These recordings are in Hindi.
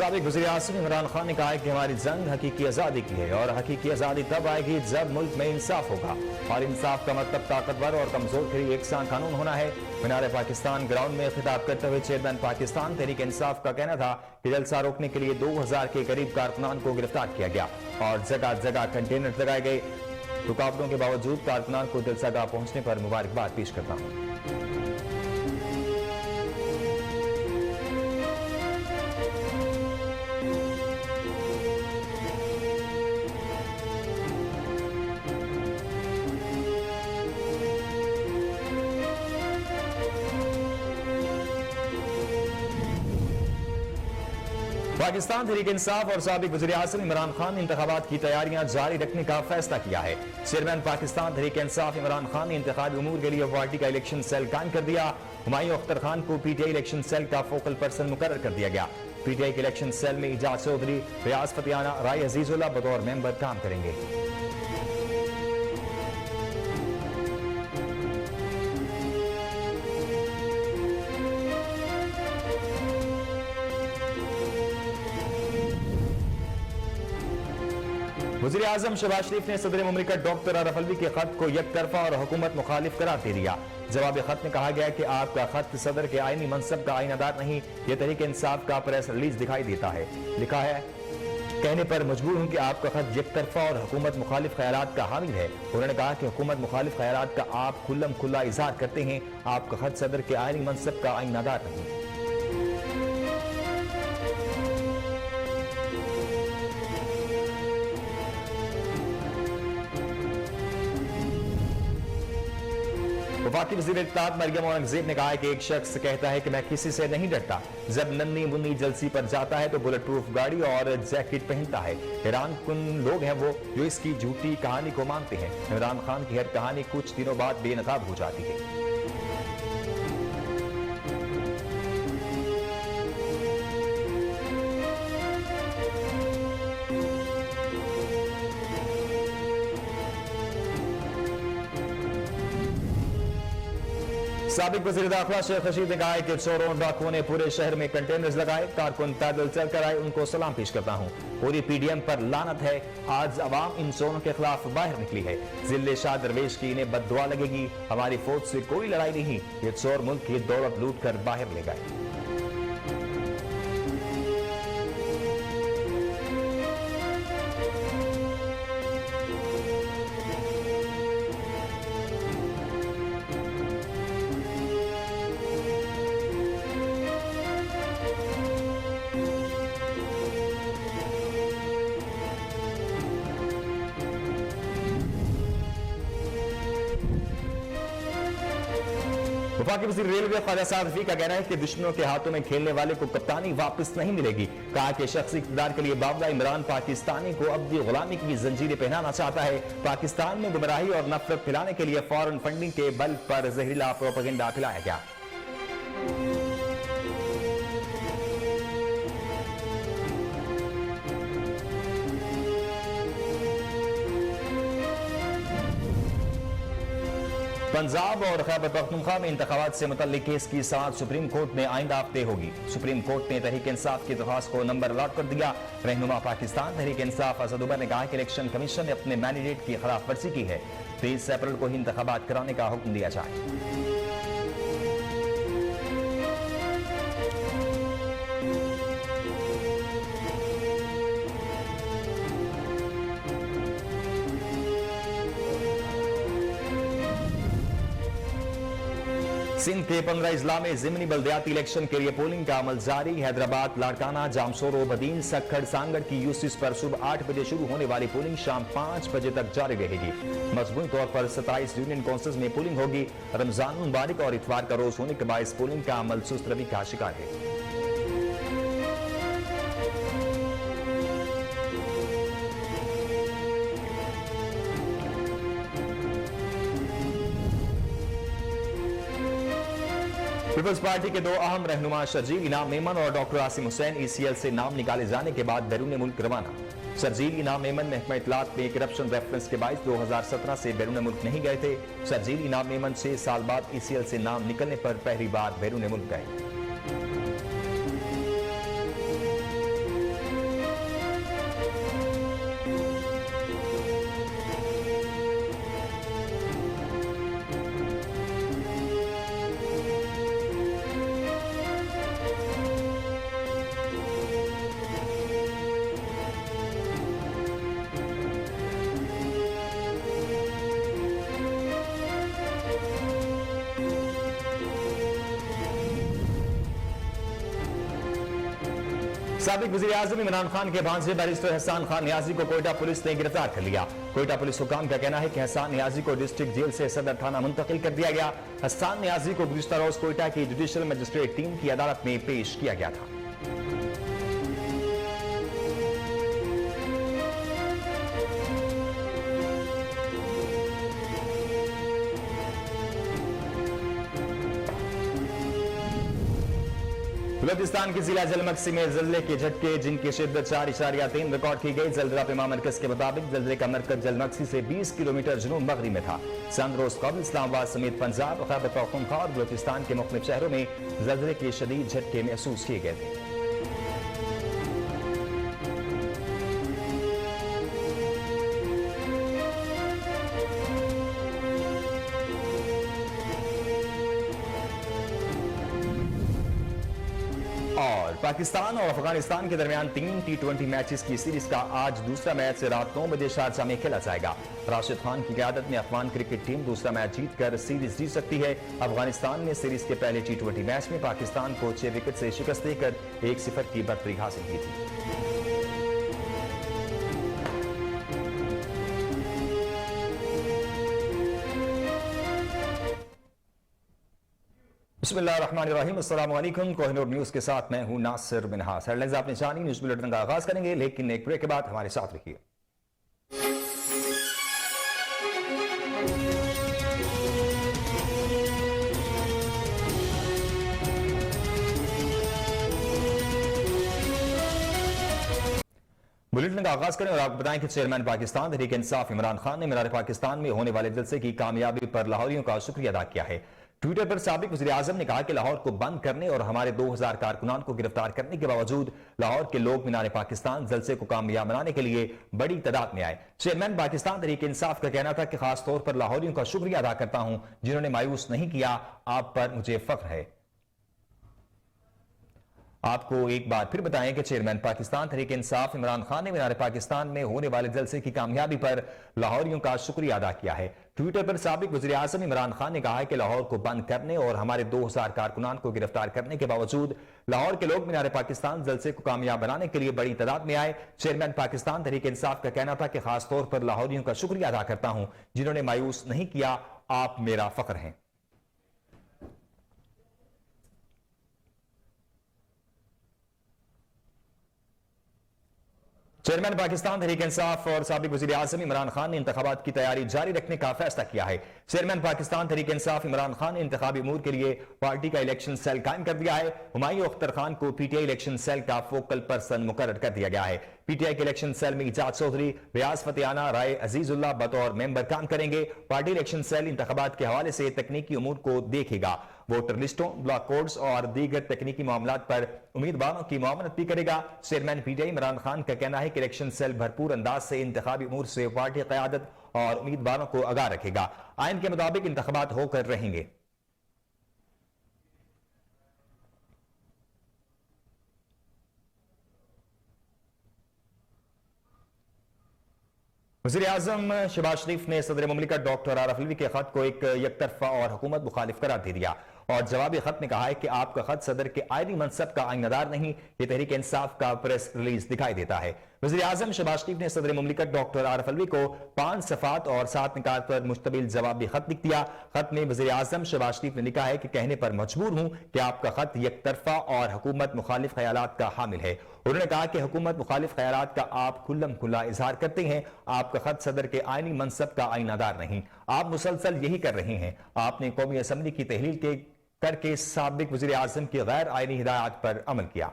साबिक वज़ीर-ए-आज़म इमरान खान ने कहा है कि हमारी जंग हकीकी आज़ादी की है और हकीकी आज़ादी तब आएगी जब मुल्क में इंसाफ होगा और इंसाफ का मतलब ताकतवर और कमजोर के लिए एकसां कानून होना है। मीनार पाकिस्तान ग्राउंड में खिताब करते हुए चेयरमैन पाकिस्तान तहरीक इंसाफ का कहना था कि जलसा रोकने के लिए 2000 के करीब कारकुनान को गिरफ्तार किया गया और जगह जगह कंटेनर लगाए गए। रुकावटों के बावजूद कारकुनान को जलसागाह पहुंचने पर मुबारकबाद पेश करता हूं। पाकिस्तान तहरीक इंसाफ और साबिक वज़ीर-ए-आज़म इमरान खान ने इंतखाबात की तैयारियां जारी रखने का फैसला किया है। चेयरमैन पाकिस्तान तहरीक इंसाफ इमरान खान ने इंतखाबी उमूर के लिए पार्टी का इलेक्शन सेल कायम कर दिया। हुमायूं अख्तर खान को पीटीआई इलेक्शन सेल का फोकल पर्सन मुकर्रर कर दिया गया। पीटीआई के इलेक्शन सेल में इजाज चौधरी, रियाज फतियाना, राय अजीजुल्लाह बतौर मेंबर काम करेंगे। वज़ीर आज़म शहबाज शरीफ ने सदर मुमलिकत डॉक्टर आरिफ अलवी के खत को एक तरफा और हुकूमत मुखालिफ करार दे दिया। जवाब खत में कहा गया कि आपका खत सदर के आईनी मनसब का आईनादार नहीं, यह तहरीक इंसाफ का प्रेस रिलीज दिखाई देता है। लिखा है, कहने पर मजबूर हूं कि आपका खत एक तरफा और हुकूमत मुखालिफ ख्यालात का हामिल है। उन्होंने कहा कि हुकूमत मुखालिफ ख्यालात का आप खुल्लम खुल्ला इजहार करते हैं। आपका खत सदर के आईनी मनसब का आईनादार नहीं। वफाकी वज़ीर इत्तलात मरियम औरंगज़ेब ने कहा है कि एक शख्स कहता है कि मैं किसी से नहीं डरता, जब नन्ही मुन्नी जलसी पर जाता है तो बुलेट प्रूफ गाड़ी और जैकेट पहनता है। हैरान कुन लोग हैं वो जो इसकी झूठी कहानी को मानते हैं। इमरान खान की हर कहानी कुछ दिनों बाद बेनकाब हो जाती है। साबिक वज़ीर दाखिला शेख रशीद ने कहा है कि चोरों डाकुओं ने पूरे शहर में कंटेनर्स लगाए, कारकुन पैदल चलकर आए, उनको सलाम पेश करता हूं। पूरी पीडीएम पर लानत है। आज अवाम इन चोरों के खिलाफ बाहर निकली है। जिले शाह दरवेश की इन्हें बद्दुआ लगेगी। हमारी फौज से कोई लड़ाई नहीं, ये चोर मुल्क की दौलत लूट कर बाहर ले गए। वफाकी वज़ीर रेलवे ख्वाजा साद रफी का कहना है कि दुश्मनों के हाथों में खेलने वाले को कप्तानी वापस नहीं मिलेगी। कहा कि शख्सी इक़्तिदार के लिए बावला इमरान पाकिस्तानी को अब भी गुलामी की जंजीरें पहनाना चाहता है। पाकिस्तान में गुमराही और नफरत फैलाने के लिए फॉरेन फंडिंग के बल पर जहरीला प्रोपेगेंडा फैलाया गया। पंजाब और खैबर पख्तूनख्वा में इंतखाबात से मुतल्लिक केस की समाअत सुप्रीम कोर्ट में आइंदा हफ्ते होगी। सुप्रीम कोर्ट ने तहरीक इंसाफ की दरख्वास्त को नंबर अलॉट कर दिया। रहनुमा पाकिस्तान तहरीक इंसाफ असद उमर ने कहा कि इलेक्शन कमीशन ने अपने मैंडेट की खिलाफ वर्जी की है। 30 अप्रैल को ही इंतखाबात कराने का हुक्म दिया जाए। सिंध के 15 अजला में ज़िमनी बल्दियाती इलेक्शन के लिए पोलिंग का अमल जारी। हैदराबाद, लाड़काना, जामसोरो, बदीन, सक्खड़, सांगड़ की यूसीस पर सुबह 8 बजे शुरू होने वाली पोलिंग शाम 5 बजे तक जारी रहेगी। मजमूई तौर पर 27 यूनियन काउंसिल्स में पोलिंग होगी। रमजान मुबारक और इतवार का रोज होने के बायस पोलिंग का अमल सुस्त रवि का शिकार है। पीपल्स पार्टी के दो अहम रहनुमा शर्जील इनाम मेमन और डॉक्टर आसिम हुसैन ECL से नाम निकाले जाने के बाद बैरून मुल्क रवाना। शर्जील इनाम मेमन महकमा इत्तलात में करप्शन रेफरेंस के बायस 2017 से बैरून मुल्क नहीं गए थे। शर्जील इनाम मेमन 6 साल बाद ECL से नाम निकलने पर पहली बार बैरून मुल्क गए। साबिक वज़ीर आज़म इमरान खान के भांजे बैरिस्टर हसन खान नियाजी को कोयटा पुलिस ने गिरफ्तार कर लिया। कोयटा पुलिस हुकाम का कहना है कि हसन नियाजी को डिस्ट्रिक्ट जेल से सदर थाना मुंतकिल कर दिया गया। हसन नियाजी को गुज़िश्ता रोज कोयटा की जुडिशियल मजिस्ट्रेट टीम की अदालत में पेश किया गया था। बलूचिस्तान के जिला जलमक्सी में जल्जले के झटके जिनकी शिद्दत 4.3 रिकॉर्ड की गई। जल्जला पेमा मरकज के मुताबिक जल्जले का मरकज जलमक्सी से 20 किलोमीटर जुनूब मगरिब में था। चंद रोज कबल इस्लामाबाद समेत पंजाब, खैबर पख्तूनख्वा और बलूचिस्तान के मुख्तलिफ शहरों में जल्जले के शदीद झटके महसूस किए गए थे। और पाकिस्तान और अफगानिस्तान के दरमियान 3 T20 मैचेस की सीरीज का आज दूसरा मैच रात 9 बजे शारजाह में खेला जाएगा। राशिद खान की क़यादत में अफगान क्रिकेट टीम दूसरा मैच जीतकर सीरीज जीत सकती है। अफगानिस्तान ने सीरीज के पहले T20 मैच में पाकिस्तान को 6 विकेट से शिकस्त देकर 1-0 की बढ़तरी हासिल की थी। बिस्मिल्लाहिर्रहमानिर्रहीम, अस्सलाम वालेकुम। कोहिनूर न्यूज के साथ मैं हूं नासिर मिनहास। हेडलाइंस आपने जानी, न्यूज बुलेटिन का आगाज करेंगे, लेकिन एक ब्रेक के बाद हमारे साथ रखिए। बुलेटिन का आगाज करें और आपको बताएं कि चेयरमैन पाकिस्तान तहरीक इंसाफ इमरान खान ने मीनार पाकिस्तान में होने वाले जलसे की कामयाबी पर लाहौरियों का शुक्रिया अदा किया है। ट्विटर पर साबिक वज़ीर आज़म ने कहा कि लाहौर को बंद करने और हमारे 2000 कारकुनान को गिरफ्तार करने के बावजूद लाहौर के लोग मीनार पाकिस्तान जलसे को कामयाब बनाने के लिए बड़ी तादाद में आए। चेयरमैन पाकिस्तान तहरीक इंसाफ का कहना था कि खास तौर पर लाहौरियों का शुक्रिया अदा करता हूं जिन्होंने मायूस नहीं किया। आप पर मुझे फख्र है। आपको एक बार फिर बताएं कि चेयरमैन पाकिस्तान तहरीक इंसाफ इमरान खान ने मीनार पाकिस्तान में होने वाले जलसे की कामयाबी पर लाहौरियों का शुक्रिया अदा किया है। ट्विटर पर साबिक वज़ीर आज़म इमरान खान ने कहा है कि लाहौर को बंद करने और हमारे 2000 कारकुनान को गिरफ्तार करने के बावजूद लाहौर के लोग मीनार पाकिस्तान जलसे को कामयाब बनाने के लिए बड़ी तादाद में आए। चेयरमैन पाकिस्तान तहरीक इंसाफ का कहना था कि खास तौर पर लाहौरियों का शुक्रिया अदा करता हूं जिन्होंने मायूस नहीं किया। आप मेरा फख्र हैं। चेयरमैन पाकिस्तान तहरीक इंसाफ और साबिक वज़ीर आज़म इमरान खान ने इंतखाबात की तैयारी जारी रखने का फैसला किया है। चेयरमैन पाकिस्तान तहरीक इंसाफ इमरान खान ने इंतखाबी अमूर के लिए पार्टी का इलेक्शन सेल कायम कर दिया है। हुमायूं अख्तर खान को पीटीआई इलेक्शन सेल का फोकल पर्सन मुकर्रर कर दिया गया है। पीटीआई के इलेक्शन सेल में इजाज चौधरी, रियाज फतेहाना, राय अजीजुल्लाह बतौर मेंबर काम करेंगे। पार्टी इलेक्शन सेल इंतखाबात के हवाले से तकनीकी अमूर को देखेगा, वोटर लिस्टों, ब्लॉक कोड्स और दीगर तकनीकी मामलात पर उम्मीदवारों की मुआवनत भी करेगा। चेयरमैन पीटीआई इमरान खान का कहना है कि इलेक्शन सेल भरपूर अंदाज से इंतखाबी अमूर से पार्टी क़यादत और उम्मीदवारों को आगाह रखेगा। आइन के मुताबिक इंतखाबात होकर रहेंगे। वज़ीर आज़म शहबाज शरीफ ने सदर मुमलिकत डॉक्टर आरिफ अलवी के खत को एक यकतरफा और हुकूमत मुखालिफ करार दे दिया और जवाबी खत में कहा है कि आपका खत सदर के आईनी मनसब का आइनादार नहीं, ये तहरीक इंसाफ का प्रेस रिलीज दिखाई देता है। वज़ीर आज़म शहबाज शरीफ ने सदर मुमलिकत डॉक्टर आरिफ अलवी को 5 सफ़ात और 7 निकात पर मुश्तमिल जवाबी खत लिख दिया। खत में वज़ीर आज़म शहबाज शरीफ ने लिखा है कि कहने पर मजबूर हूं कि आपका खत यकतरफा और हुकूमत मुखालिफ ख्यालात का हामिल है। उन्होंने कहा कि हुकूमत मुखालिफ ख्यालात का आप खुल्लम खुल्ला इजहार करते हैं। आपका खत सदर के आईनी मनसब का आइनादार नहीं, आप मुसलसल यही कर रहे हैं। आपने कौमी असम्बली की तहलील करके साबिक वज़ीर आज़म की गैर आईनी हिदायत पर अमल किया।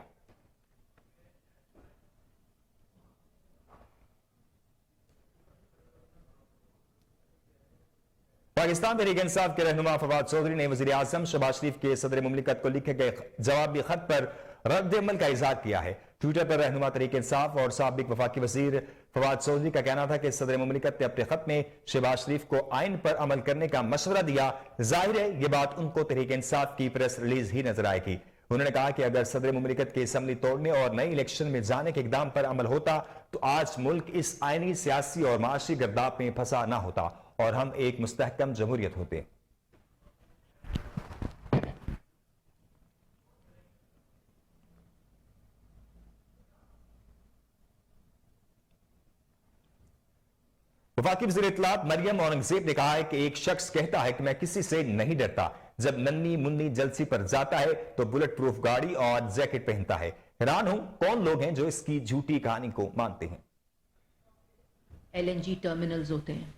पाकिस्तान तहरीक इंसाफ के रहनुमा फवाद चौधरी ने वज़ीर आज़म शहबाज शरीफ के सदर मुमलिकत को लिखे गए जवाबी खत पर रद्द अमल का इजहार किया है। ट्विटर पर रहनुमा तहरीक इंसाफ और साबिक वफाकी वजीर फवाद चौधरी का कहना था कि सदर मुमलिकत ने अपने खत में शहबाज शरीफ को आइन पर अमल करने का मशवरा दिया। जाहिर है ये बात उनको तहरीक इंसाफ की प्रेस रिलीज ही नजर आएगी। उन्होंने कहा कि अगर सदर मुमलिकत के असम्बली तोड़ने और नई इलेक्शन में जाने के इकदाम पर अमल होता तो आज मुल्क इस आइनी, सियासी और माशी गर्दाब में फंसा ना होता और हम एक मुस्तहकम जमहूरियत होते। वफाकी वज़ीर इत्तलात मरियम औरंगजेब ने कहा है कि एक शख्स कहता है कि मैं किसी से नहीं डरता, जब नन्नी मुन्नी जलसी पर जाता है तो बुलेट प्रूफ गाड़ी और जैकेट पहनता है। हैरान हूं कौन लोग हैं जो इसकी झूठी कहानी को मानते हैं। LNG टर्मिनल्स होते हैं,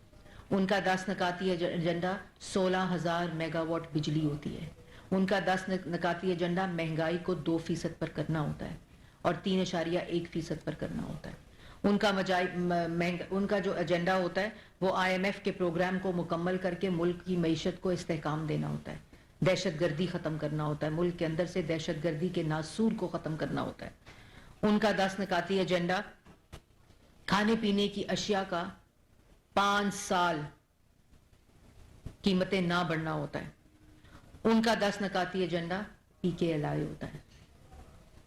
उनका 10 नकाती एजेंडा 16,000 मेगावाट बिजली होती है। उनका 10 नकाती एजेंडा महंगाई को 2% पर करना होता है और 3.1% पर करना होता है। उनका जो एजेंडा होता है वो IMF के प्रोग्राम को मुकम्मल करके मुल्क की मईशत को इस्तेहकाम देना होता है, दहशतगर्दी ख़त्म करना होता है, मुल्क के अंदर से दहशतगर्दी के नासूर को ख़त्म करना होता है। उनका 10 नकाती एजेंडा खाने पीने की अशिया का 5 साल कीमतें ना बढ़ना होता है। उनका 10 नकाती एजेंडा PKLI होता है।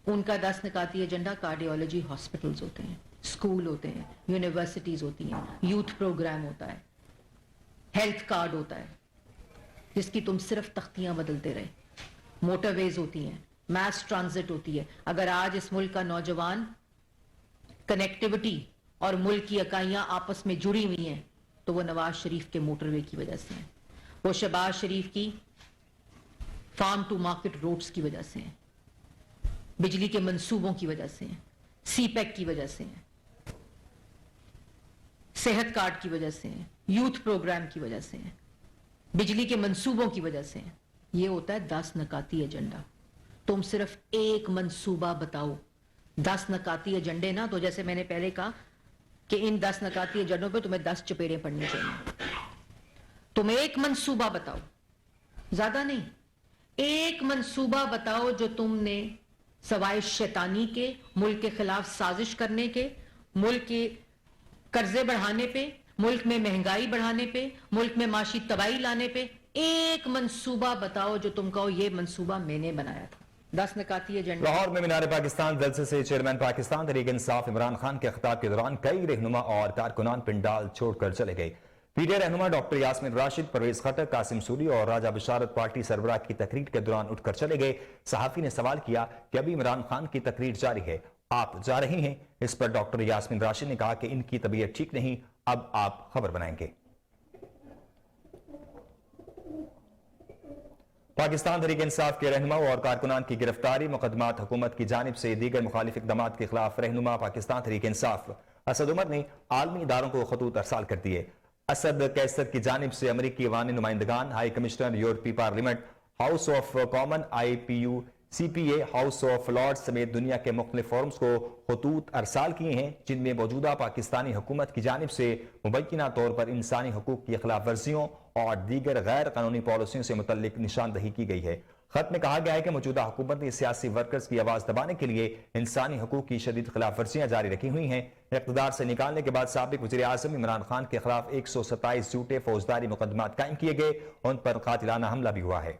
उनका 10 नकाती एजेंडा कार्डियोलॉजी हॉस्पिटल्स होते हैं, स्कूल होते हैं, यूनिवर्सिटीज होती हैं, यूथ प्रोग्राम होता है, हेल्थ कार्ड होता है जिसकी तुम सिर्फ तख्तियां बदलते रहे, मोटरवेज होती हैं, मास ट्रांजिट होती है। अगर आज इस मुल्क का नौजवान कनेक्टिविटी और मुल्क की इकाइयां आपस में जुड़ी हुई हैं तो वो नवाज शरीफ के मोटरवे की वजह से है, वो शहबाज शरीफ की फार्म टू मार्केट रोड्स की वजह से है, बिजली के मंसूबों की वजह से है, CPEC की वजह से है, सेहत कार्ड की वजह से है, यूथ प्रोग्राम की वजह से है, बिजली के मंसूबों की वजह से है। ये होता है 10 नकाती एजेंडा। तुम सिर्फ एक मंसूबा बताओ। 10 नकाती एजेंडे ना, तो जैसे मैंने पहले कहा कि इन 10 नकाती एजेंडों पे तुम्हें 10 चपेड़े पड़नी चाहिए। तुम एक मंसूबा बताओ, ज्यादा नहीं, एक मंसूबा बताओ जो तुमने सवाए शैतानी के, मुल्क के खिलाफ साजिश करने के, मुल्क के कर्जे बढ़ाने पे, मुल्क में महंगाई बढ़ाने पे, मुल्क में माशी तबाही लाने पे एक मंसूबा बताओ जो तुम कहो ये मंसूबा मैंने बनाया था। 10 नकाती एजेंडा। लाहौर में मीनार पाकिस्तान जलसे से चेयरमैन पाकिस्तान तहरीक इंसाफ इमरान खान के खिताब के दौरान कई रहनुमा और कारकुनान पिंडाल छोड़कर चले गए। PTI रहनुमा डॉक्टर यास्मीन राशिद, परवेज खट्टर, कासिम सूरी और राजा बिशारत पार्टी सरबराह की तकरीर के दौरान उठकर चले गए। सहाफी ने सवाल किया कि अभी इमरान खान की तकरीर जारी है, आप जा रही हैं। इस पर डॉक्टर यास्मीन राशिद ने कहा कि इनकी तबीयत ठीक नहीं, अब आप खबर बनाएंगे। पाकिस्तान तहरीक इंसाफ के रहनुमा और कारकुनान की गिरफ्तारी, मुकदमात हुकूमत की जानिब से दीगर मुखालिफ इक़दामात के खिलाफ रहनुमा पाकिस्तान तहरीक इंसाफ असद उमर ने आलमी इदारों को खतूत अरसाल कर दिए। असद कैसर की जानिब से अमरीकी अवानी नुमाइंदगान, हाई कमिश्नर यूरोपीय parliament, house of common, IPU, CPA, house of lords समेत दुनिया के मुख्तलिफ फोरम्स को खतूत अरसाल किए हैं, जिनमें मौजूदा पाकिस्तानी हुकूमत की जानिब से मुबैना तौर पर इंसानी हकूक की खिलाफ वर्जियों और दीगर गैर कानूनी पॉलिसियों से मुतल्लिक निशानदही की गई है। खत में कहा गया है कि मौजूदा हुकूमत ने सियासी वर्कर्स की आवाज दबाने के लिए इंसानी हकूक की शदीद खिलाफ वर्जियां जारी रखी हुई हैं। इक़्तिदार से निकालने के बाद साबिक वज़ीर आज़म इमरान खान के खिलाफ 127 झूठे फौजदारी मुकदमात कायम किए गए, उन पर कातिलाना हमला भी हुआ है।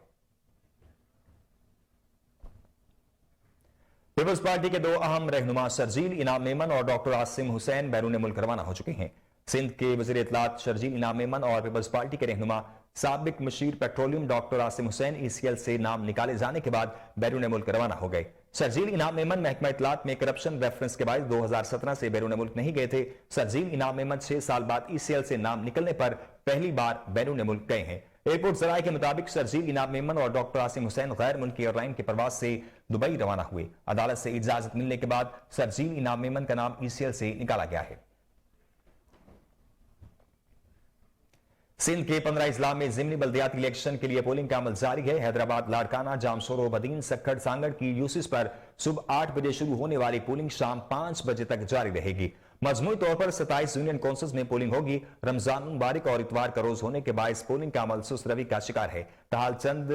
पीपल्स पार्टी के 2 अहम रहनुमा शर्जील इनाम मेमन और डॉक्टर आसिम हुसैन बैरून मुल्क रवाना हो चुके हैं। सिंध के वज़ीर इत्तलात शर्जील इनाम मेमन और पीपल्स पार्टी के रहनुमा साबिक machine petroleum doctor Asim Hussain ECL से नाम निकाले जाने के बाद बैरून मुल्क रवाना हो गए। शर्जील इनाम मेमन महकमा इत्तलात में करप्शन रेफरेंस के बाद 2017 से बैरून मुल्क नहीं गए थे। शर्जील इनाम मेमन 6 साल बाद ECL से नाम निकलने पर पहली बार बैरून मुल्क गए हैं। एयरपोर्ट जराये के मुताबिक शर्जील इनाम मेमन और डॉक्टर आसिम हुसैन गैर मुल्की एयरलाइन की परवाज से दुबई रवाना हुए। अदालत से इजाजत मिलने के बाद शर्जील इनाम मेमन का नाम ECL से निकाला गया है। सिंध के 15 अजला में ज़िमनी बल्दियाती इलेक्शन के लिए पोलिंग का अमल जारी है। हैदराबाद, लाड़काना, जामशोरो, बदीन, सक्खड़, सांगड़ की यूसिस पर सुबह 8 बजे शुरू होने वाली पोलिंग शाम 5 बजे तक जारी रहेगी। मजमूई तौर पर 27 यूनियन काउंसिल्स में पोलिंग होगी। रमजान मुबारक और इतवार का रोज होने के बायस पोलिंग का अमल सुस्त रवि का शिकार है। ताहाल चंद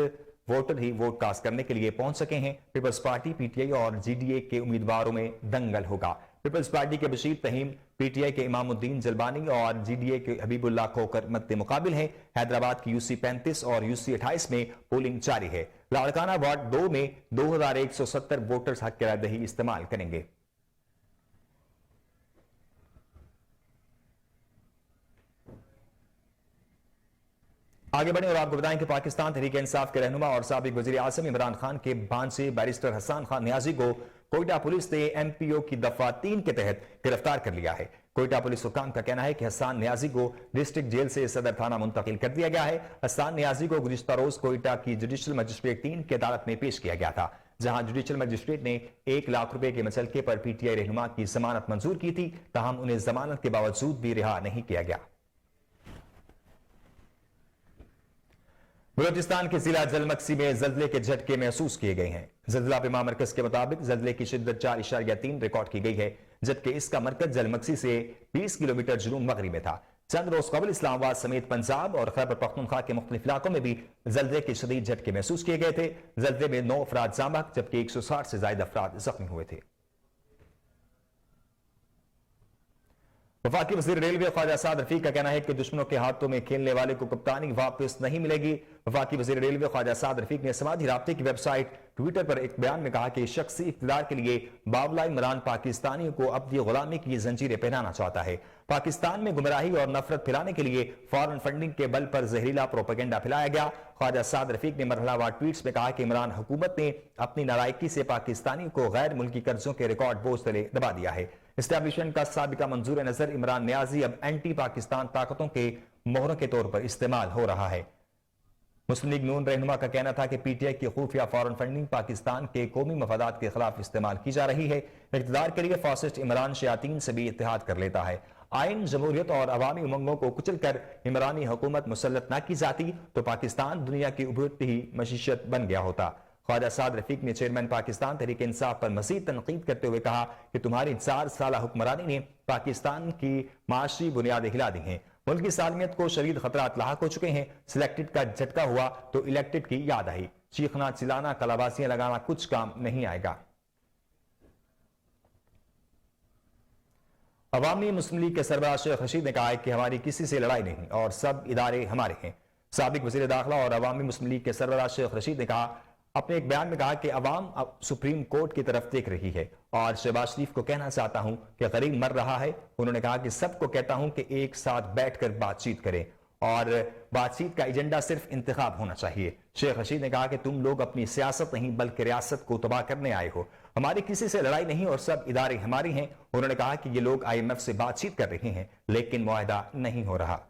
वोटर ही वोट कास्ट करने के लिए पहुंच सके हैं। पीपल्स पार्टी, PTI और GDA के उम्मीदवारों में दंगल होगा। पीपल्स पार्टी के बशीर तहीम, PTI के इमामुद्दीन जलबानी और GDA के हबीबुल्लाह खोकर मद्दे मुकाबिल हैं। हैदराबाद की UC 35 और UC 28 में पोलिंग जारी है। लाड़काना वार्ड 2 में 2170 वोटर्स हक की रायदही इस्तेमाल करेंगे। आगे बढ़े और आपको बताएं कि पाकिस्तान तहरीक इंसाफ के रहनुमा और साबिक वज़ीर आज़म इमरान खान के भांजे बैरिस्टर हसन खान नियाजी को कोयटा पुलिस ने MPO की दफा 3 के तहत गिरफ्तार कर लिया है। कोयटा पुलिस हुकाम का कहना है कि हसन नियाजी को डिस्ट्रिक्ट जेल से सदर थाना मुंतकिल कर दिया गया है। हसन नियाजी को गुज़िश्ता रोज कोयटा की जुडिशल मजिस्ट्रेट 3 की अदालत में पेश किया गया था, जहां जुडिशल मजिस्ट्रेट ने 1 लाख रुपए के मसलके पर पीटीआई रहनुमा की जमानत मंजूर की थी, ताहम उन्हें जमानत के बावजूद भी रिहा नहीं किया गया। बलोचिस्तान के जिला जलमक्सी में जल्जले के झटके महसूस किए गए हैं। जल्जला पेमा मरकज के मुताबिक जल्जले की शिद्दत 4.3 रिकॉर्ड की गई है, जबकि इसका मरकज जलमक्सी से 20 किलोमीटर जुनूब मगरिब में था। चंद रोज कबल इस्लामाबाद समेत पंजाब और खैबर पख्तूनख्वा के मुख्तलिफ इलाकों में भी जल्जले के शदीद झटके महसूस किए गए थे। जल्जले में 9 अफराद जामक जबकि 160 से ज्यादा अफराद जख्मी हुए थे। वफाकी वज़ीर रेलवे ख्वाजा साद रफीक का कहना है कि दुश्मनों के हाथों में खेलने वाले को कप्तानी वापस नहीं मिलेगी। वफाकी वज़ीर रेलवे ख्वाजा साद रफीक ने समाजी राब्ते की वेबसाइट ट्विटर पर एक बयान में कहा कि शख्सी इक़्तिदार के लिए बावला इमरान पाकिस्तानियों को अपनी गुलामी की जंजीरें पहनाना चाहता है। पाकिस्तान में गुमराही और नफरत फैलाने के लिए फॉरेन फंडिंग के बल पर जहरीला प्रोपेगेंडा फैलाया गया। ख्वाजा साद रफीक ने मरहलावार ट्वीट्स में कहा कि इमरान हुकूमत ने अपनी नालायकी से पाकिस्तानियों को गैर मुल्की कर्जों के रिकॉर्ड बोझ तले दबा दिया है। एस्टैब्लिशमेंट का साबिका मंजूर नजर इमरान नियाजी अब एंटी पाकिस्तान ताकतों के मोहरों के तौर पर इस्तेमाल हो रहा है। मुस्लिम लीग नून रहनुमा का कहना था कि पीटीआई की खुफिया फॉरेन फंडिंग पाकिस्तान के कौमी मफादात के खिलाफ इस्तेमाल की जा रही है। इक़्तिदार के लिए फासिस्ट इमरान शयातीन से भी इत्तेहाद कर लेता है। आइन, जमहूरियत और अवामी उमंगों को कुचल कर इमरानी हुकूमत मुसल्लत न की जाती तो पाकिस्तान दुनिया की उभरती ही मशीशत बन गया होता। ख्वाजा साद रफीक ने चेयरमैन पाकिस्तान तहरीक इंसाफ पर मजीद तनकीद करते हुए कहा कि तुम्हारी 4 साल हुक्मरानी ने पाकिस्तान की माशी बुनियादें हिला दी हैं। मुल्क की सालमियत को शदीद खतरात लाहक हो चुके हैं। सिलेक्टेड का झटका हुआ तो इलेक्टेड की याद आई। चीखना, चिल्लाना, कलाबाजियां लगाना कुछ काम नहीं आएगा। अवामी मुस्लिम लीग के सरबराह शेख रशीद ने कहा है कि हमारी किसी से लड़ाई नहीं और सब इदारे हमारे हैं। साबिक वजीर दाखिला और अवामी मुस्लिम लीग के सरबराह शेख रशीद ने कहा अपने एक बयान में कहा कि अवाम अब सुप्रीम कोर्ट की तरफ देख रही है और शहबाज शरीफ को कहना चाहता हूं कि गरीब मर रहा है। उन्होंने कहा कि सबको कहता हूं कि एक साथ बैठकर बातचीत करें और बातचीत का एजेंडा सिर्फ इंतखाब होना चाहिए। शेख रशीद ने कहा कि तुम लोग अपनी सियासत नहीं बल्कि रियासत को तबाह करने आए हो। हमारी किसी से लड़ाई नहीं और सब इदारे हमारी हैं। उन्होंने कहा कि ये लोग IMF से बातचीत कर रहे हैं लेकिन मुआहदा नहीं हो रहा।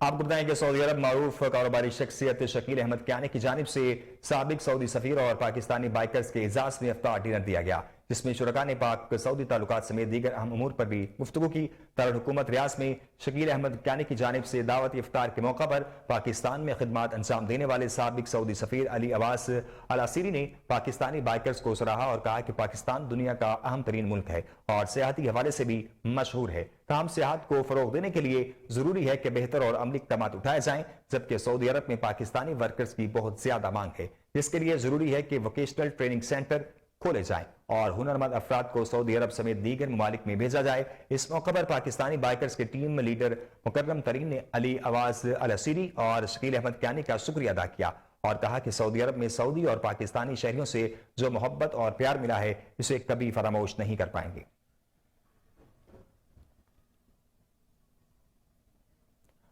आपको बताएं कि सऊदी अरब मारूफ कारोबारी शख्सियत शकील अहमद कियानी की जानिब से साबिक सऊदी सफीर और पाकिस्तानी बाइकर्स के एजाज में इफ्तार डिनर दिया गया, जिसमें शुरका ने पाक सऊदी ताल्लुकात समेत दीगर अहम उमूर पर भी गुफ्तगू की। दारुल हुकूमत रियाज में शकील अहमद कियानी की जानिब से दावत इफ्तार के मौका पर पाकिस्तान में खिदमात अंजाम देने वाले साबिक सऊदी सफीर अली अब्बास अल असीरी ने पाकिस्तानी बाइकर्स को सराहा और कहा कि पाकिस्तान दुनिया का अहम तरीन मुल्क है और सियाहती हवाले से भी मशहूर है। ताहम सियाहत को फरोग देने के लिए जरूरी है कि बेहतर और अमली इक़दामात उठाए जाएं, जबकि सऊदी अरब में पाकिस्तानी वर्कर्स की बहुत ज्यादा मांग है, जिसके लिए जरूरी है कि वोकेशनल ट्रेनिंग सेंटर खोले जाएं और हुनरमंद अफराद को सऊदी अरब समेत दीगर ममालिक में भेजा जाए। इस मौके पर पाकिस्तानी बाइकर्स के टीम लीडर मुकर्रम तरीन ने अली अब्बास अल असीरी और शकील अहमद कियानी का शुक्रिया अदा किया और कहा कि सऊदी अरब में सऊदी और पाकिस्तानी शहरियों से जो मोहब्बत और प्यार मिला है इसे कभी फरामोश नहीं कर पाएंगे।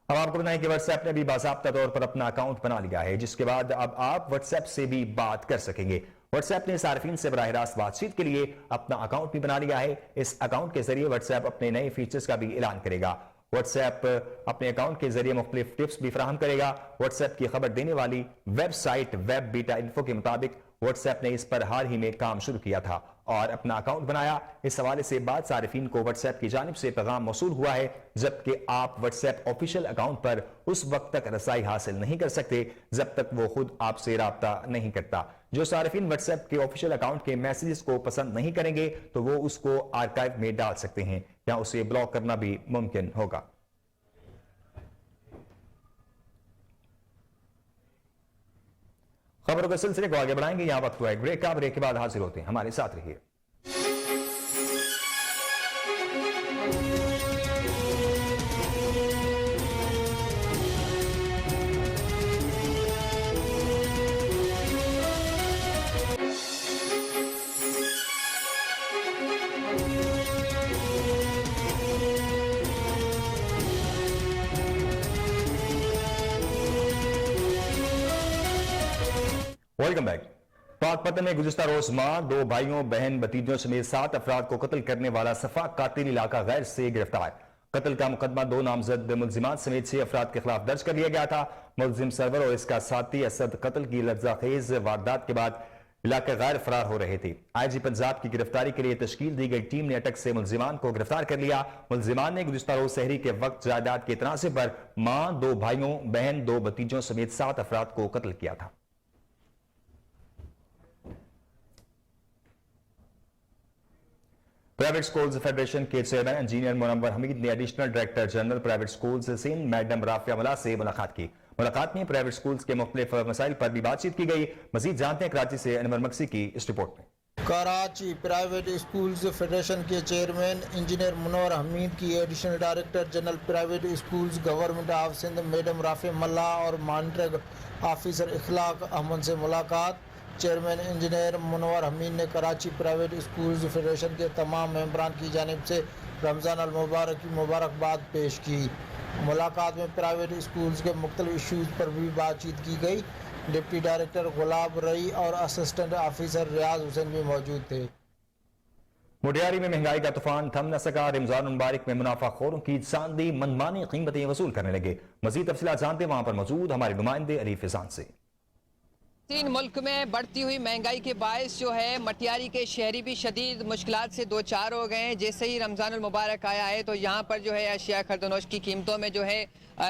अब आपको बताएं कि व्हाट्सएप ने भी बाज़ाब्ता तौर पर अपना अकाउंट बना लिया है, जिसके बाद अब आप व्हाट्सएप से भी बात कर सकेंगे। व्हाट्सएप ने सार्फिन से बराह रास्त बातचीत के लिए अपना अकाउंट भी बना लिया है। इस अकाउंट के जरिए व्हाट्सएप अपने नए फीचर्स का भी ऐलान करेगा। व्हाट्सएप अपने अकाउंट के जरिए मुख्तलिफ टिप्स भी फराहम करेगा। व्हाट्सएप की खबर देने वाली वेबसाइट वेब बीटा इन्फो के मुताबिक व्हाट्सएप ने इस पर हाल ही में काम शुरू किया था और अपना अकाउंट बनाया। इस हवाले से बाद सारिफिन को व्हाट्सएप की जानिब से पैगाम मौसूल हुआ है, जबकि आप व्हाट्सएप ऑफिशियल अकाउंट पर उस वक्त तक रसाई हासिल नहीं कर सकते जब तक वो खुद आपसे राब्ता नहीं करता। जो सारिफिन व्हाट्सएप के ऑफिशियल अकाउंट के मैसेजेस को पसंद नहीं करेंगे तो वो उसको आर्काइव में डाल सकते हैं या उसे ब्लॉक करना भी मुमकिन होगा। खबरों के सिलसिले को आगे बढ़ाएंगे। यहां वक्त हुआ एक ब्रेक का, ब्रेक के बाद हाजिर होते हैं, हमारे साथ रहिए। Welcome back. पाकपतन में गुज़िश्ता रोज मां, 2 भाइयों, बहन, भतीजों समेत 7 अफराद को कत्ल करने वाला सफा कातिल इलाका गैर से गिरफ्तार। कत्ल का मुकदमा 2 नामजद मुलजिमात समेत 6 अफराद के खिलाफ दर्ज कर लिया गया था। मुलजिम सरवर और इसका साथी असद कत्ल की लफ्जाखेज वारदात के बाद इलाके गैर फरार हो रहे थे। आईजी पंजाब की गिरफ्तारी के लिए तश्कील दी गई टीम ने अटक से मुलजिमान को गिरफ्तार कर लिया। मुलजिमान ने गुज़िश्ता रोज सहरी के वक्त जायदाद के तनाज़े पर मां, 2 भाइयों, बहन, 2 भतीजों समेत 7 अफराद को कत्ल किया था। प्राइवेट स्कूल्स फेडरेशन के चेयरमैन इंजीनियर मुनव्वर हमीद ने additional director general private schools Sindh madam Rafia मला से मुलाकात की। मुलाकात में प्राइवेट स्कूल्स के मुख्तलिफ मसाइल पर भी बातचीत की गई। मजीद जानते हैं कराची से अनवर मक्सी की इस रिपोर्ट में। कराची प्राइवेट स्कूल्स फेडरेशन के चेयरमैन इंजीनियर मुनव्वर हमीद की additional director general private schools government of Sindh madam Rafia Malla और मॉनिटरिंग ऑफिसर इखलाक अहमद से मुलाकात। चेयरमैन इंजीनियर मुनव्वर हमीद ने कराची प्राइवेट स्कूल्स फेडरेशन के तमाम मेंबरान की जानिब से रमज़ान अल मुबारक की मुबारकबाद पेश की। मुलाकात में प्राइवेट स्कूल्स के मुख्तलिफ इशूज़ पर भी बातचीत की गई। डिप्टी डायरेक्टर गुलाब रई और असिस्टेंट ऑफिसर रियाज हुसैन भी मौजूद थे। मुटियारी में महंगाई का तूफान थम न सका। रमजान मुबारक में मुनाफाखोरों की चांदी मनमानी कीमतें वसूल करने लगे। मजीद तफसीलात जानते वहां पर मौजूद हमारे नुमाइंदे अली फिजान से। मुल्क में बढ़ती हुई महंगाई के बायस जो है मटियारी के शहरी भी शदीद मुश्किलात से दो चार हो गए हैं। जैसे ही रमज़ान उल मुबारक आया है तो यहाँ पर जो है अशिया खरदनोश की कीमतों में जो है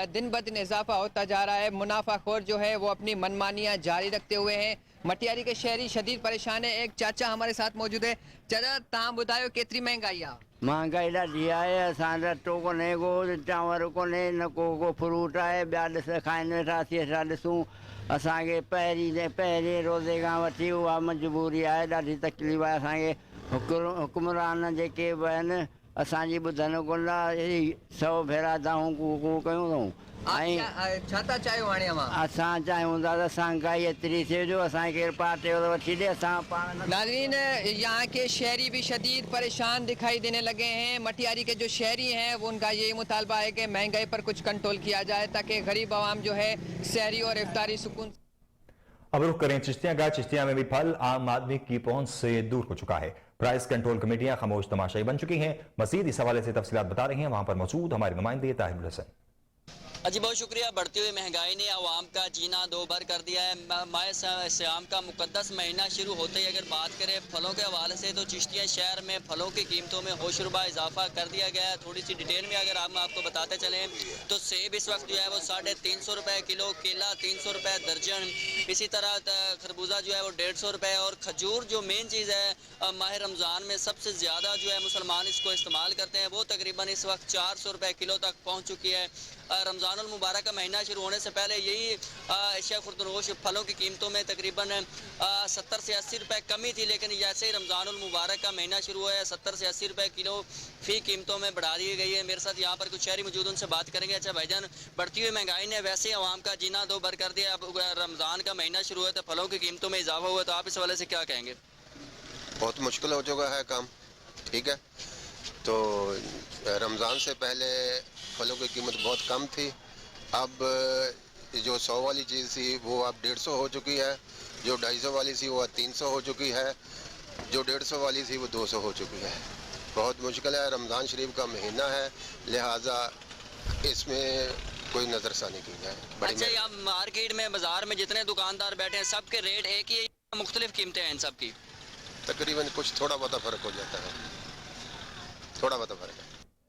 दिन ब दिन इजाफा होता जा रहा है। मुनाफाखोर जो है वो अपनी मनमानियाँ जारी रखते हुए हैं। मटियारी के शहरी शदीद परेशान है। एक चाचा हमारे साथ मौजूद है। चाचा तव्हां ॿुधायो केतिरी महांगाई आहे? महंगाई ॾाढी आहे। असां रटो कोन्हे को चांवर कोन्हे न को फ्रूट आहे। ॿिया ॾिस खाइनि वेठासीं असां ॾिसूं। असांखे पहिरीं रोज़े खां वठी उहा मजबूरी आहे। ॾाढी तकलीफ़ आहे असांखे। हुकुमरान जेके बि आहिनि असांजी ॿुधनि कोन था। 100 भेरा दाऊं कू कयूं अथऊं। छा था चाहियो हाणे अवां? असां चाहियूं था त महांगाई एतिरी थिए जो असांखे केरु पार्टी वठी ॾे। असां पाण नाज़रीन यहाँ के शहरी भी शदीद परेशान दिखाई देने लगे हैं। मटियारी के जो शहरी हैं वो उनका यही मुतालबा है कि महंगाई पर कुछ कंट्रोल किया जाए ताकि गरीब आवाम जो है सहरी और इफ्तारी सुकून। अब रुख करें चिश्तियागढ़। चिश्तिया में भी फल आम आदमी की पहुंच से दूर हो चुका है। प्राइस कंट्रोल कमेटियां खामोश तमाशाई बन चुकी हैं। मजीद इस हवाले से तफसीलात बता रहे हैं वहां पर मौजूद हमारे नुमाइंदे ताहिर हसन। जी बहुत शुक्रिया। बढ़ती हुई महंगाई ने आवाम का जीना दो भर कर दिया है। माह सियाम का मुकद्दस महीना शुरू होते ही अगर बात करें फलों के हवाले से तो चिश्तिया शहर में फलों की कीमतों में होशरुबा इजाफा कर दिया गया है। थोड़ी सी डिटेल में अगर हम आपको बताते चलें तो सेब इस वक्त जो है वो 350 रुपये किलो, केला 300 रुपये दर्जन, इसी तरह खरबूजा जो है वो 150 रुपये और खजूर जो मेन चीज़ है माह रमज़ान में सबसे ज़्यादा जो है मुसलमान इसको इस्तेमाल करते हैं वो तकरीबन इस वक्त 400 रुपये किलो तक पहुँच चुकी है। रमज़ानुल मुबारक का महीना शुरू होने से पहले यही एशिया खुर्दनोश फलों की कीमतों में तकरीबन 70 से 80 रुपये कमी थी, लेकिन जैसे ही रमज़ानुल मुबारक का महीना शुरू हुआ है 70 से 80 रुपये किलो फी कीमतों में बढ़ा दी गई है। मेरे साथ यहाँ पर कुछ शहरी मौजूद, उनसे बात करेंगे। अच्छा भाईजान, बढ़ती हुई महंगाई ने वैसे ही आवाम का जीना दो भर कर दिया। अब रमज़ान का महीना शुरू हुआ तो फलों की कीमतों में इजाफा हुआ, तो आप इस हवाले से क्या कहेंगे? बहुत मुश्किल हो चुका है काम। ठीक है, तो रमज़ान से पहले फलों की कीमत बहुत कम थी। अब जो 100 वाली चीज़ थी वो अब 150 हो चुकी है। जो 250 वाली थी वो 300 हो चुकी है। जो 150 वाली थी वो 200 हो चुकी है। बहुत मुश्किल है। रमज़ान शरीफ का महीना है, लिहाजा इसमें कोई नज़रसानी की जाए। अच्छा, यहाँ मार्केट में बाजार में जितने दुकानदार बैठे हैं सबके रेट एक ही, मुख्तलिफ कीमतें हैं इन सब की? तकरीबन कुछ थोड़ा बहुत फ़र्क हो जाता है, थोड़ा बहुत फ़र्क है।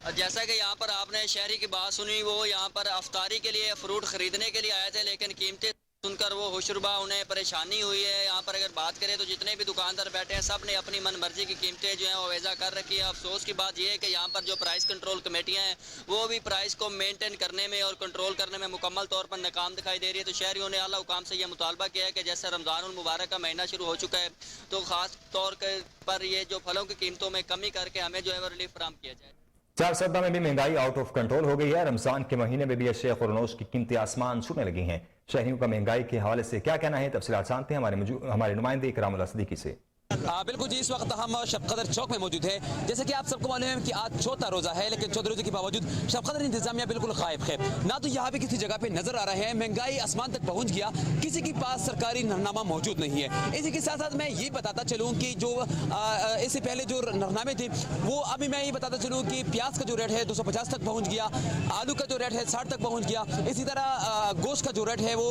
जैसा कि यहाँ पर आपने शहरी की बात सुनी, वो यहाँ पर अफ्तारी के लिए फ्रूट खरीदने के लिए आए थे, लेकिन कीमतें सुनकर वो होशरुबा, उन्हें परेशानी हुई है। यहाँ पर अगर बात करें तो जितने भी दुकानदार बैठे हैं सब ने अपनी मन मर्जी की कीमतें जो हैं वो वेज़ा कर रखी है। अफसोस की बात यह है कि यहाँ पर जो प्राइस कंट्रोल कमेटियाँ हैं वो भी प्राइस को मेंटेन करने में और कंट्रोल करने में मुकम्मल तौर पर नाकाम दिखाई दे रही है। तो शहरियों ने आला हुकाम से यह मुतालबा किया है कि जैसे रमज़ानुल मुबारक का महीना शुरू हो चुका है तो ख़ास तौर पर ये जो फलों की कीमतों में कमी करके हमें जो है वो रिलीफ फराहम किया जाए। चारसदा में भी महंगाई आउट ऑफ कंट्रोल हो गई है। रमजान के महीने में भी अशिया खुर्दनोश की कीमतें आसमान छूने लगी हैं। शहरियों का महंगाई के हवाले से क्या कहना है, तफसीलात जानते हैं हमारे नुमाइंदे इकरामुल सिद्दीकी से। बिल्कुल जी, इस वक्त हम शब कदर चौक में मौजूद है। जैसे कि आप सबको मालूम है कि आज चौथा रोजा है, लेकिन चौथे रोजे के बावजूद शब कदर इंतजामिया बिल्कुल गायब है। ना तो यहाँ पे किसी जगह पे नजर आ रहे हैं, महंगाई आसमान तक पहुँच गया, किसी के पास सरकारी नरनामा मौजूद नहीं है। इसी के साथ साथ मैं ये बताता चलूँ कि जो इससे पहले जो नरनामे थे वो अभी मैं ये बताता चलूँ कि प्याज का जो रेट है 250 तक पहुँच गया, आलू का जो रेट है 60 तक पहुँच गया, इसी तरह गोश्त का जो रेट है वो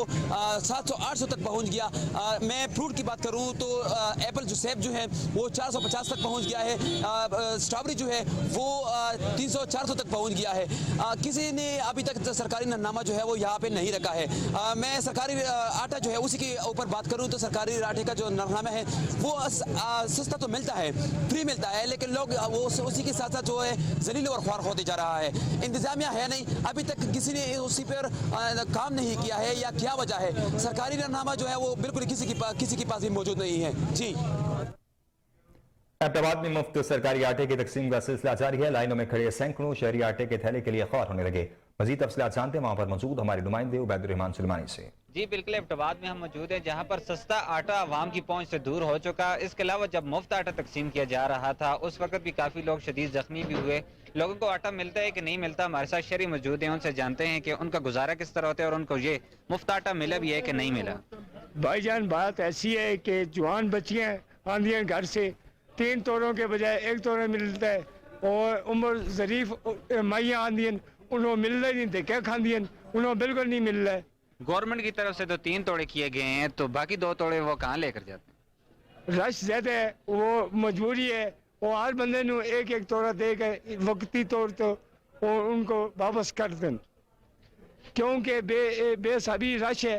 700-800 तक पहुँच गया। मैं फ्रूट की बात करूँ तो एप्पल जो सेब जो है वो 450 तक पहुंच गया है, स्ट्रॉबेरी जो है वो 300-400 तक पहुंच गया है। किसी ने अभी तक सरकारी नरनामा जो है वो यहाँ पे नहीं रखा है। मैं सरकारी आटा जो है उसी के ऊपर बात करूं तो सरकारी आटे का जो नरनामा है वो सस्ता तो मिलता है, फ्री मिलता है, लेकिन लोग वो उसी के साथ साथ जो है जलील और ख्वार होते जा रहा है। इंतजामिया है नहीं, अभी तक किसी ने उसी पर काम नहीं किया है, या क्या वजह है? सरकारी नरनामा जो है वो बिल्कुल किसी के पास भी मौजूद नहीं है। जी, एबटाबाद में मुफ्त सरकारी आटे की तकसीम का सिलसिला जारी है। लाइनों में खड़े सैकड़ों शहरी आटे के थैले के लिए ख्वार होने लगे। मजीद तफसीलात जानते हैं वहां पर मौजूद हमारे नुमाइंदे उबैदुर्रहमान सुलेमानी से। जी बिल्कुल, एबटाबाद में हम मौजूद हैं जहां पर सस्ता आटा आवाम की पहुंच से दूर हो चुका। इसके अलावा जब मुफ्त आटा तकसीम किया जा रहा था उस वक्त भी काफ़ी लोग शदीद जख्मी भी हुए। लोगों को आटा मिलता है कि नहीं मिलता? हमारे साथ शहरी मौजूद हैं, उनसे जानते हैं कि उनका गुजारा किस तरह होता है और उनको ये मुफ्त आटा मिला भी है कि नहीं मिला। भाईजान, बात ऐसी है कि जवान बच्चियाँ आंदी हैं घर से, 3 तोड़ों के बजाय 1 तोड़ा मिलता है, और उम्र ज़रीफ माइयाँ आंदी हैं उन्होंने मिल रहा नहीं, धक्के खांदी हैं उन्होंने बिल्कुल नहीं मिल रहा है। गवर्नमेंट की तरफ से तो 3 तोड़े किए गए हैं, तो बाकी 2 तोड़े वो कहाँ लेकर जाते हैं? रश ज्यादा है, वो मजबूरी है, वो हर बंदे ਨੂੰ 1-1 तोड़ा दे के वक्ती तौर तो और उनको वापस कर दें, क्योंकि बेसाबी रश है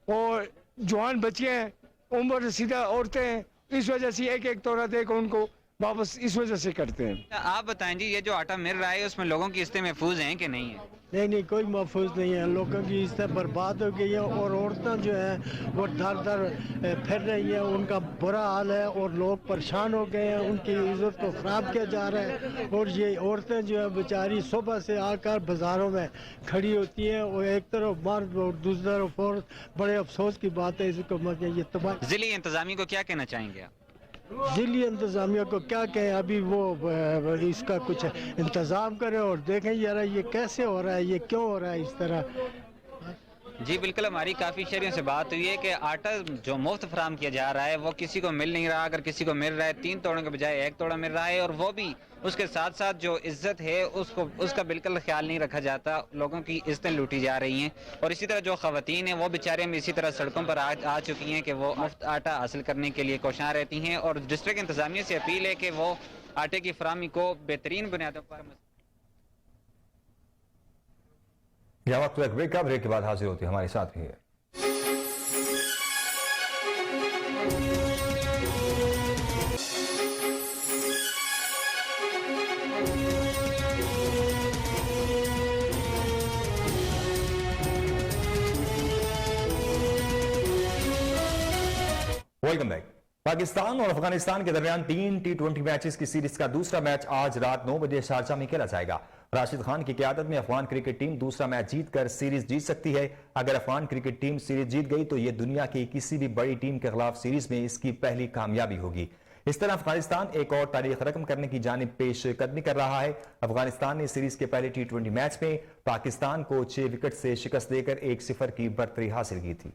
और जवान बच्चे हैं, उम्र रसीदा औरतें हैं, इस वजह से 1-1 तोड़ा दे के उनको वापस इस वजह से करते हैं। आप बताएं जी, ये जो आटा मिल रहा है उसमें लोगों की किस्तें महफूज हैं कि नहीं है? नहीं, कोई महफूज नहीं है। लोगों की किस्तें बर्बाद हो गई है और औरतें जो हैं वो दर दर फिर रही हैं, उनका बुरा हाल है और लोग परेशान हो गए हैं, उनकी इज्जत को ख़राब किया जा रहा है। और ये औरतें जो है बेचारी सुबह से आकर बाज़ारों में खड़ी होती हैं और एक तरफ मर्द और दूसरी तरफ औरत। बड़े अफसोस की बात है, इसको ये तबाह। ज़िली इंतज़ामिया को क्या कहना चाहेंगे आप? ज़िली इंतज़ामिया को क्या कहें, अभी वो इसका कुछ इंतज़ाम करें और देखें यार ये कैसे हो रहा है, ये क्यों हो रहा है इस तरह। जी बिल्कुल, हमारी काफ़ी शहरियों से बात हुई है कि आटा जो मुफ्त फराम किया जा रहा है वो किसी को मिल नहीं रहा। अगर किसी को मिल रहा है 3 तोड़ों के बजाय 1 तोड़ा मिल रहा है, और वो भी उसके साथ साथ जो इज्जत है उसका बिल्कुल ख्याल नहीं रखा जाता। लोगों की इज्जतें लूटी जा रही हैं, और इसी तरह जो ख़वातीन हैं वो बेचारे में इसी तरह सड़कों पर आ चुकी हैं कि वो मुफ्त आटा हासिल करने के लिए कोशिश रहती हैं। और डिस्ट्रिक्ट इंतज़ामिया से अपील है कि वो आटे की फराहमी को बेहतरीन बुनियादों पर। यह वक्त एक ब्रेक का, ब्रेक के बाद हाजिर होती है हमारे साथ ही है। Welcome back. पाकिस्तान और अफगानिस्तान के दरमियान 3 T20 मैचेस की सीरीज का दूसरा मैच आज रात 9 बजे शारजा में खेला जाएगा। राशिद खान की क़यादत में अफगान क्रिकेट टीम दूसरा मैच जीतकर सीरीज जीत सकती है। अगर अफगान क्रिकेट टीम सीरीज जीत गई तो यह दुनिया की किसी भी बड़ी टीम के खिलाफ सीरीज में इसकी पहली कामयाबी होगी। इस तरह अफगानिस्तान एक और तारीख रकम करने की जानिब पेशकदमी कर रहा है। अफगानिस्तान ने सीरीज के पहले T20 मैच में पाकिस्तान को 6 विकेट से शिकस्त देकर 1-0 की बढ़तरी हासिल की थी।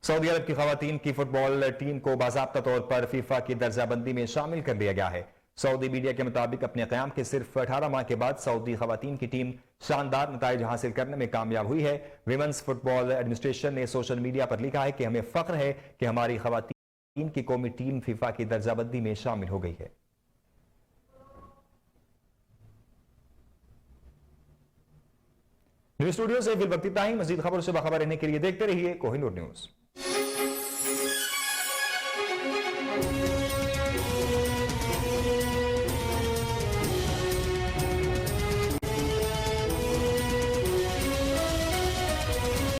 सऊदी अरब की खवातीन की फुटबॉल टीम को बाज़ाब्ता तौर पर फीफा की दर्जाबंदी में शामिल कर लिया गया है। सऊदी मीडिया के मुताबिक अपने क़याम के सिर्फ 18 माह के बाद सऊदी खवातीन की टीम शानदार नताइज हासिल करने में कामयाब हुई है। विमेंस फुटबॉल एडमिनिस्ट्रेशन ने सोशल मीडिया पर लिखा है कि हमें फख्र है कि हमारी खवातीन की कौमी टीम फीफा की दर्जाबंदी में शामिल हो गई है। न्यूज़ स्टूडियो से फिल वक्त इतना ही। मजीद खबरों से बाखबर रहने के लिए देखते रहिए कोहिनूर न्यूज़।